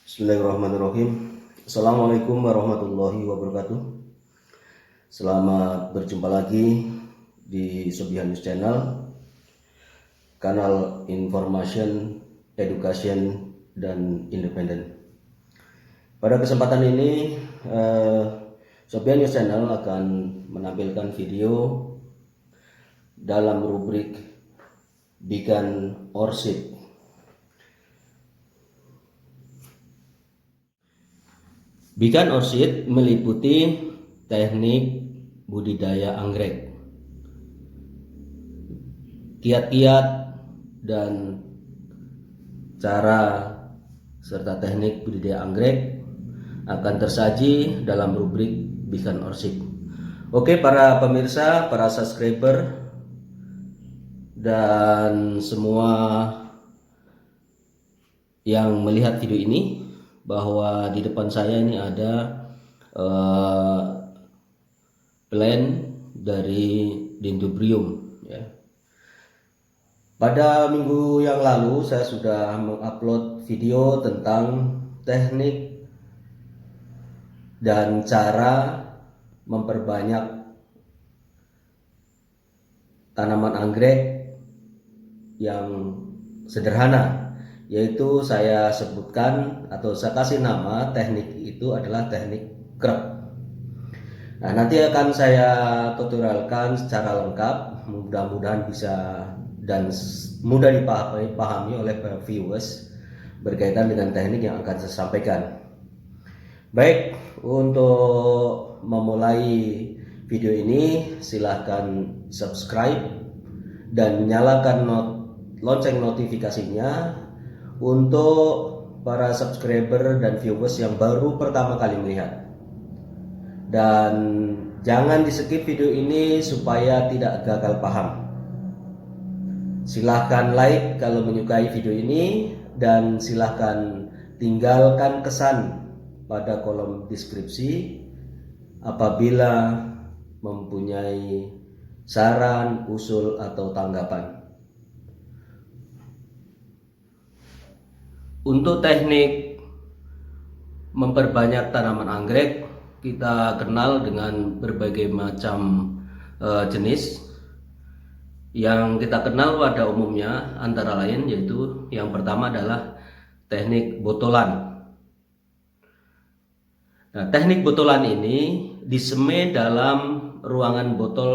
Bismillahirrahmanirrahim. Assalamualaikum warahmatullahi wabarakatuh. Selamat berjumpa lagi di Sobihan News Channel, kanal information, education, dan independen. Pada kesempatan ini, Sobihan News Channel akan menampilkan video dalam rubrik Bigan Orsid. Bigan Orsid meliputi teknik budidaya anggrek, kiat-kiat dan cara serta teknik budidaya anggrek akan tersaji dalam rubrik Bigan Orsid. Oke, para pemirsa, para subscriber, dan semua yang melihat video ini, bahwa di depan saya ini ada plant dari Dendrobium ya. Pada minggu yang lalu saya sudah mengupload video tentang teknik dan cara memperbanyak tanaman anggrek yang sederhana, yaitu saya sebutkan atau saya kasih nama teknik itu adalah teknik krep. Nah, nanti akan saya tutorialkan secara lengkap, mudah-mudahan bisa dan mudah dipahami oleh viewers berkaitan dengan teknik yang akan saya sampaikan. Baik, untuk memulai video ini silahkan subscribe dan nyalakan lonceng notifikasinya untuk para subscriber dan viewers yang baru pertama kali melihat. Dan jangan di skip video ini supaya tidak gagal paham. Silahkan like kalau menyukai video ini, dan silahkan tinggalkan kesan pada kolom deskripsi apabila mempunyai saran, usul, atau tanggapan. Untuk teknik memperbanyak tanaman anggrek, kita kenal dengan berbagai macam jenis. Yang kita kenal pada umumnya antara lain yaitu yang pertama adalah teknik botolan. Nah, teknik botolan ini disemai dalam ruangan botol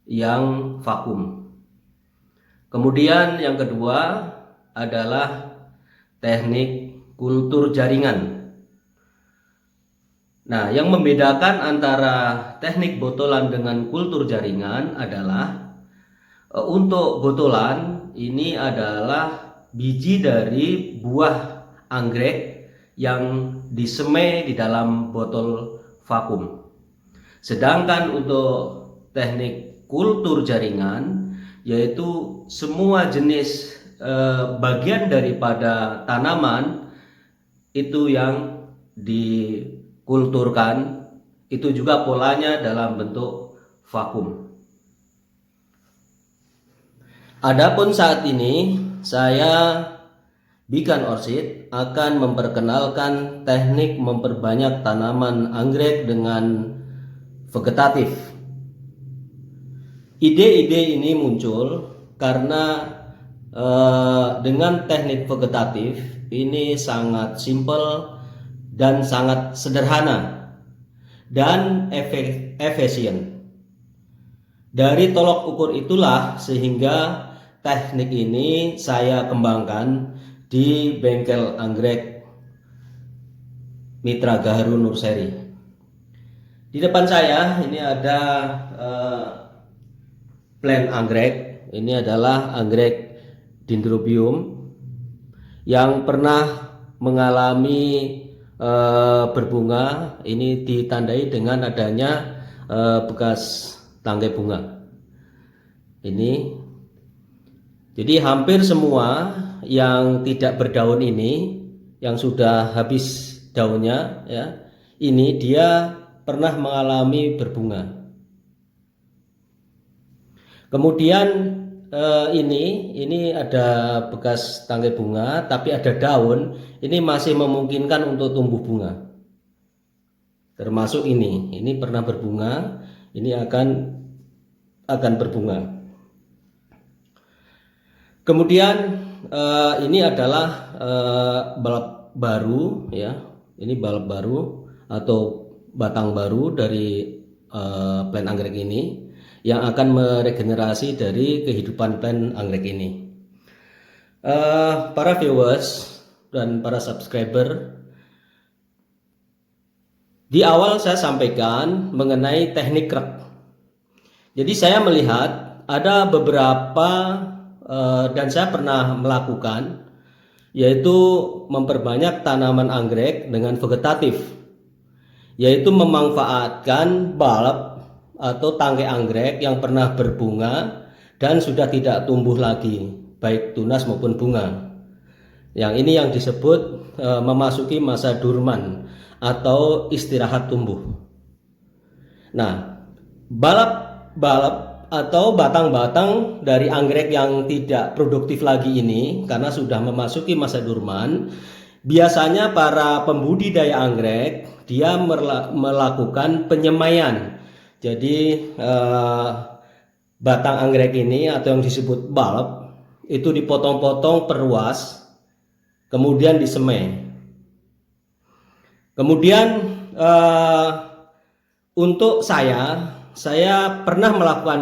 yang vakum. Kemudian yang kedua adalah teknik kultur jaringan. Nah, yang membedakan antara teknik botolan dengan kultur jaringan adalah untuk botolan ini adalah biji dari buah anggrek yang disemai di dalam botol vakum. Sedangkan untuk teknik kultur jaringan yaitu semua jenis bagian daripada tanaman itu yang dikulturkan, itu juga polanya dalam bentuk vakum. Adapun saat ini saya Bigan Orsid akan memperkenalkan teknik memperbanyak tanaman anggrek dengan vegetatif. Ide-ide ini muncul karena dengan teknik vegetatif ini sangat simpel dan sangat sederhana dan efisien. Dari tolok ukur itulah sehingga teknik ini saya kembangkan di bengkel anggrek Mitra Gaharu Nursery. Di depan saya ini ada plant anggrek. Ini adalah anggrek Dendrobium yang pernah mengalami berbunga. Ini ditandai dengan adanya bekas tangkai bunga. Ini jadi hampir semua yang tidak berdaun ini, yang sudah habis daunnya ya, ini dia pernah mengalami berbunga. Kemudian ini ada bekas tangkai bunga, tapi ada daun. Ini masih memungkinkan untuk tumbuh bunga. Termasuk ini pernah berbunga, ini akan berbunga. Kemudian ini adalah bulb baru, ya. Ini bulb baru atau batang baru dari plant anggrek ini yang akan meregenerasi dari kehidupan plant anggrek ini. Para viewers dan para subscriber, di awal saya sampaikan mengenai teknik krek. Jadi saya melihat ada beberapa dan saya pernah melakukan, yaitu memperbanyak tanaman anggrek dengan vegetatif, yaitu memanfaatkan bulb atau tangkai anggrek yang pernah berbunga dan sudah tidak tumbuh lagi, baik tunas maupun bunga. Yang ini yang disebut memasuki masa dorman atau istirahat tumbuh. Nah, bulb atau batang-batang dari anggrek yang tidak produktif lagi ini, karena sudah memasuki masa dorman, biasanya para pembudidaya anggrek dia melakukan penyemaian. Jadi batang anggrek ini atau yang disebut bulb itu dipotong-potong per ruas, kemudian disemai. Kemudian untuk saya pernah melakukan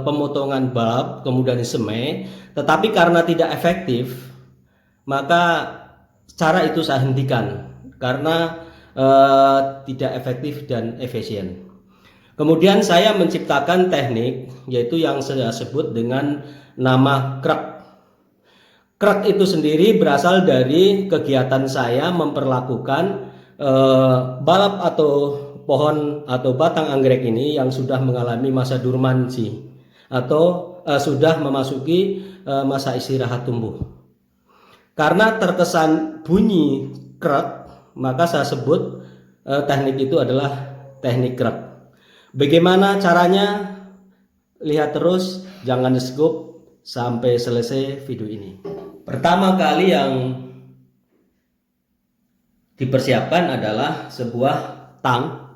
pemotongan bulb kemudian disemai, tetapi karena tidak efektif, maka cara itu saya hentikan karena tidak efektif dan efisien. Kemudian saya menciptakan teknik, yaitu yang saya sebut dengan nama krek. Krek itu sendiri berasal dari kegiatan saya memperlakukan bulb atau pohon atau batang anggrek ini yang sudah mengalami masa dormansi atau sudah memasuki masa istirahat tumbuh. Karena terkesan bunyi krek, maka saya sebut teknik itu adalah teknik krek. Bagaimana caranya? Lihat terus, jangan di skip sampai selesai video ini. Pertama kali yang dipersiapkan adalah sebuah tang.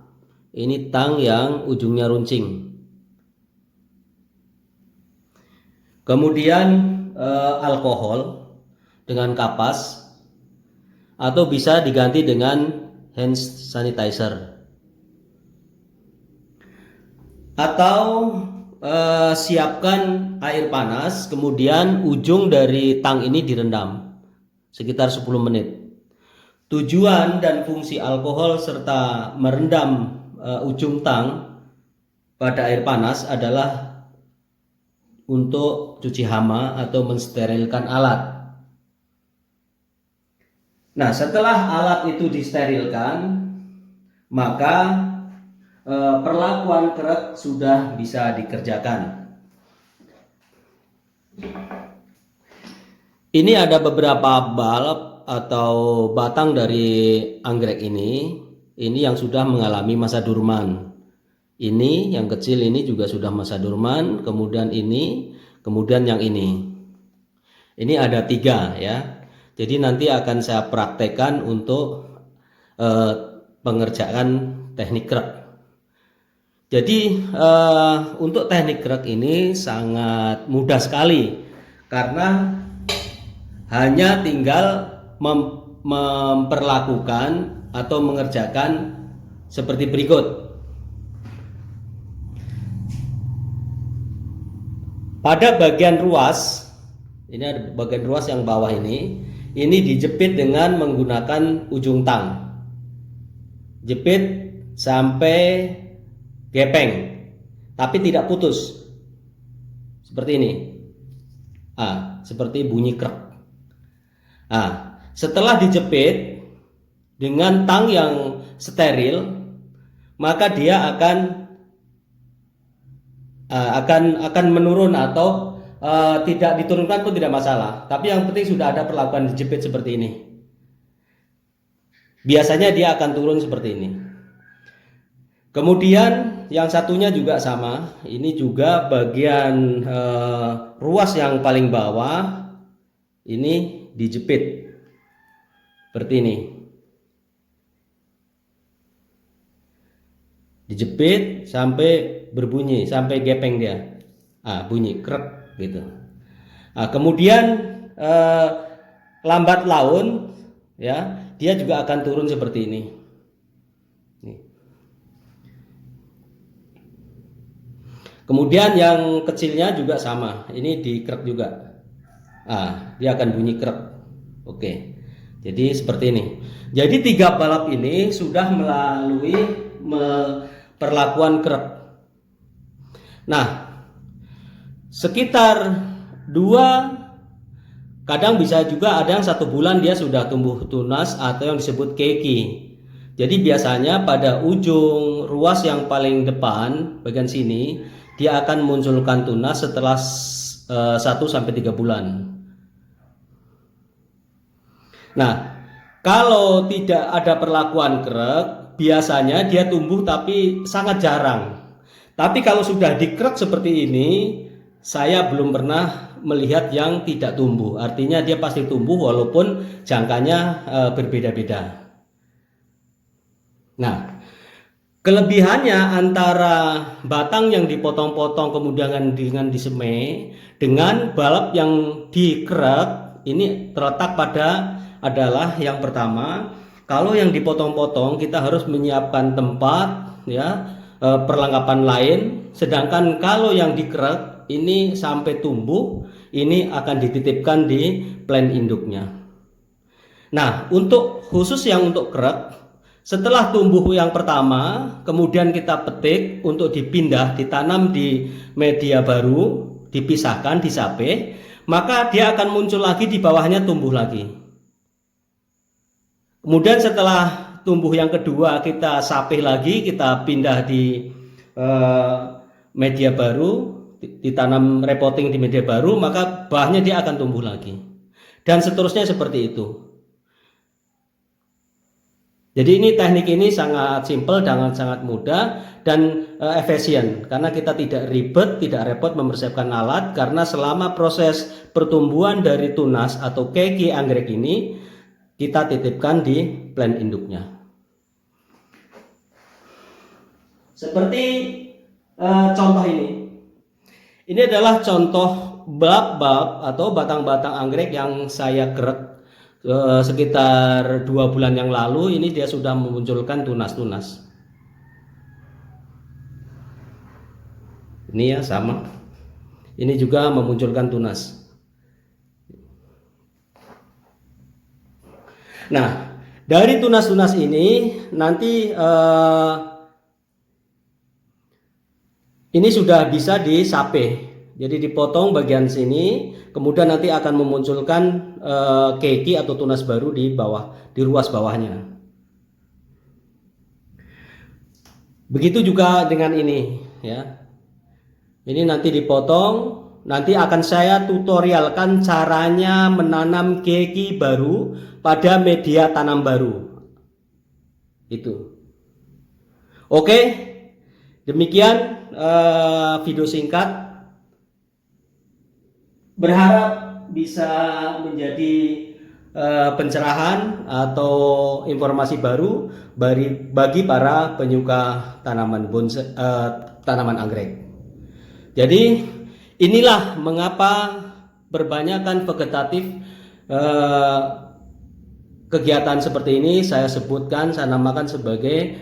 Ini tang yang ujungnya runcing. Kemudian alkohol dengan kapas, atau bisa diganti dengan hand sanitizer. Atau siapkan air panas, kemudian ujung dari tang ini direndam sekitar 10 menit. Tujuan dan fungsi alkohol serta merendam ujung tang pada air panas adalah untuk cuci hama atau mensterilkan alat. Nah, setelah alat itu disterilkan, maka perlakuan krek sudah bisa dikerjakan. Ini ada beberapa bulb atau batang dari anggrek ini yang sudah mengalami masa dorman. Ini yang kecil ini juga sudah masa dorman, kemudian ini, kemudian yang ini. Ini ada 3 ya. Jadi nanti akan saya praktekkan untuk pengerjaan teknik krek. Jadi untuk teknik krek ini sangat mudah sekali, karena hanya tinggal memperlakukan atau mengerjakan seperti berikut. Pada bagian ruas, ini ada bagian ruas yang bawah ini dijepit dengan menggunakan ujung tang. Jepit sampai gepeng, tapi tidak putus. Seperti ini. Seperti bunyi krek. Setelah dijepit dengan tang yang steril, maka dia akan menurun atau tidak diturunkan pun tidak masalah. Tapi yang penting sudah ada perlakuan dijepit seperti ini. Biasanya dia akan turun seperti ini. Kemudian yang satunya juga sama. Ini juga bagian ruas yang paling bawah ini dijepit seperti ini. Dijepit sampai berbunyi, sampai gepeng dia. Bunyi krek gitu. Kemudian lambat laun ya, dia juga akan turun seperti ini. Nih. Kemudian yang kecilnya juga sama, ini dikrek juga. Dia akan bunyi krek. Oke. Jadi seperti ini. Jadi 3 balap ini sudah melalui perlakuan krek. Nah, sekitar 2, kadang bisa juga ada yang 1 bulan dia sudah tumbuh tunas atau yang disebut keki. Jadi biasanya pada ujung ruas yang paling depan bagian sini dia akan munculkan tunas setelah 1-3 bulan. Nah, kalau tidak ada perlakuan krek, biasanya dia tumbuh tapi sangat jarang. Tapi kalau sudah dikrek seperti ini, saya belum pernah melihat yang tidak tumbuh. Artinya dia pasti tumbuh walaupun jangkanya berbeda-beda. Nah, kelebihannya antara batang yang dipotong-potong kemudian dengan disemai dengan balap yang dikrek ini terletak pada adalah yang pertama, kalau yang dipotong-potong kita harus menyiapkan tempat ya, perlengkapan lain, sedangkan kalau yang dikrek ini sampai tumbuh ini akan dititipkan di plan induknya. Nah, untuk khusus yang untuk krek, setelah tumbuh yang pertama kemudian kita petik untuk dipindah ditanam di media baru, dipisahkan, disape, maka dia akan muncul lagi di bawahnya tumbuh lagi. Kemudian setelah tumbuh yang kedua kita sapih lagi, kita pindah di media baru, ditanam repotting di media baru, maka bahannya dia akan tumbuh lagi. Dan seterusnya seperti itu. Jadi ini teknik ini sangat simpel dan sangat mudah dan efisien karena kita tidak ribet, tidak repot mempersiapkan alat, karena selama proses pertumbuhan dari tunas atau keki anggrek ini kita titipkan di plan induknya. Seperti contoh ini. Ini adalah contoh bab-bab atau batang-batang anggrek yang saya krek sekitar 2 bulan yang lalu. Ini dia sudah memunculkan tunas-tunas. Ini ya sama. Ini juga memunculkan tunas. Nah, dari tunas-tunas ini nanti ini sudah bisa disape. Jadi dipotong bagian sini, kemudian nanti akan memunculkan keki atau tunas baru di bawah, di ruas bawahnya. Begitu juga dengan ini, ya. Ini nanti dipotong. Nanti akan saya tutorialkan caranya menanam keki baru pada media tanam baru. Itu. Oke, demikian video singkat. Berharap bisa menjadi pencerahan atau informasi baru bagi para penyuka tanaman bonsai, tanaman anggrek. Jadi inilah mengapa berbanyakan vegetatif kegiatan seperti ini saya sebutkan, saya namakan sebagai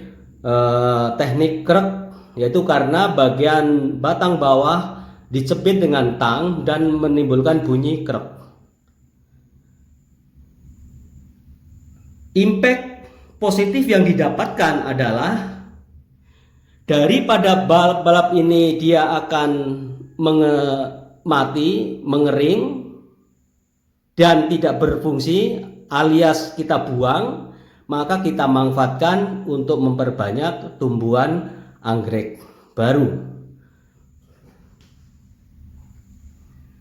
teknik krek, yaitu karena bagian batang bawah dicepit dengan tang dan menimbulkan bunyi krek. Impact positif yang didapatkan adalah daripada balap-balap ini dia akan mati, mengering dan tidak berfungsi alias kita buang, maka kita manfaatkan untuk memperbanyak tumbuhan anggrek baru.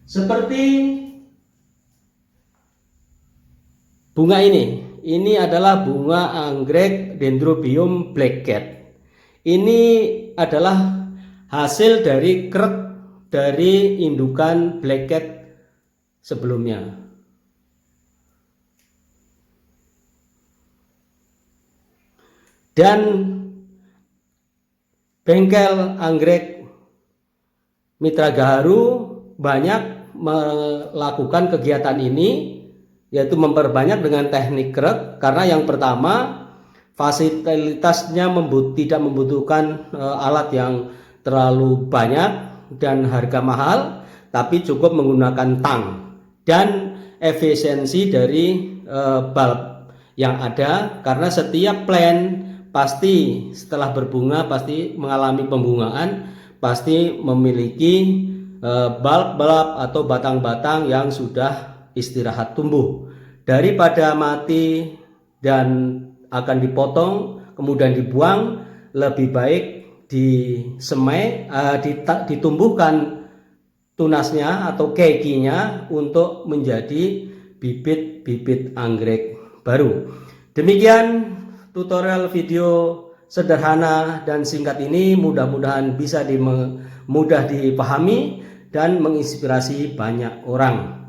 Seperti bunga ini adalah bunga anggrek Dendrobium black cat. Ini adalah hasil dari krek dari indukan black cat sebelumnya. Dan bengkel anggrek Mitra Gaharu banyak melakukan kegiatan ini, yaitu memperbanyak dengan teknik krek, karena yang pertama fasilitasnya tidak membutuhkan alat yang terlalu banyak dan harga mahal, tapi cukup menggunakan tang dan efisiensi dari bulb yang ada, karena setiap plant pasti setelah berbunga pasti mengalami pembungaan, pasti memiliki bulb-bulb atau batang-batang yang sudah istirahat tumbuh. Daripada mati dan akan dipotong kemudian dibuang, lebih baik ditumbuhkan tunasnya atau kekinya untuk menjadi bibit-bibit anggrek baru. Demikian tutorial video sederhana dan singkat ini, mudah-mudahan bisa mudah dipahami dan menginspirasi banyak orang.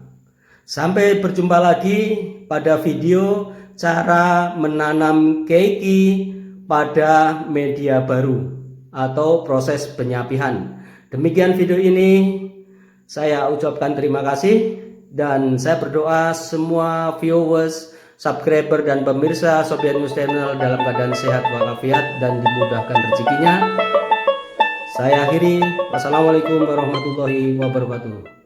Sampai berjumpa lagi pada video cara menanam keiki pada media baru atau proses penyapihan. Demikian video ini, saya ucapkan terima kasih dan saya berdoa semua viewers, subscriber dan pemirsa Sobian News Channel dalam keadaan sehat walafiat dan dimudahkan rezekinya. Saya akhiri, wassalamualaikum warahmatullahi wabarakatuh.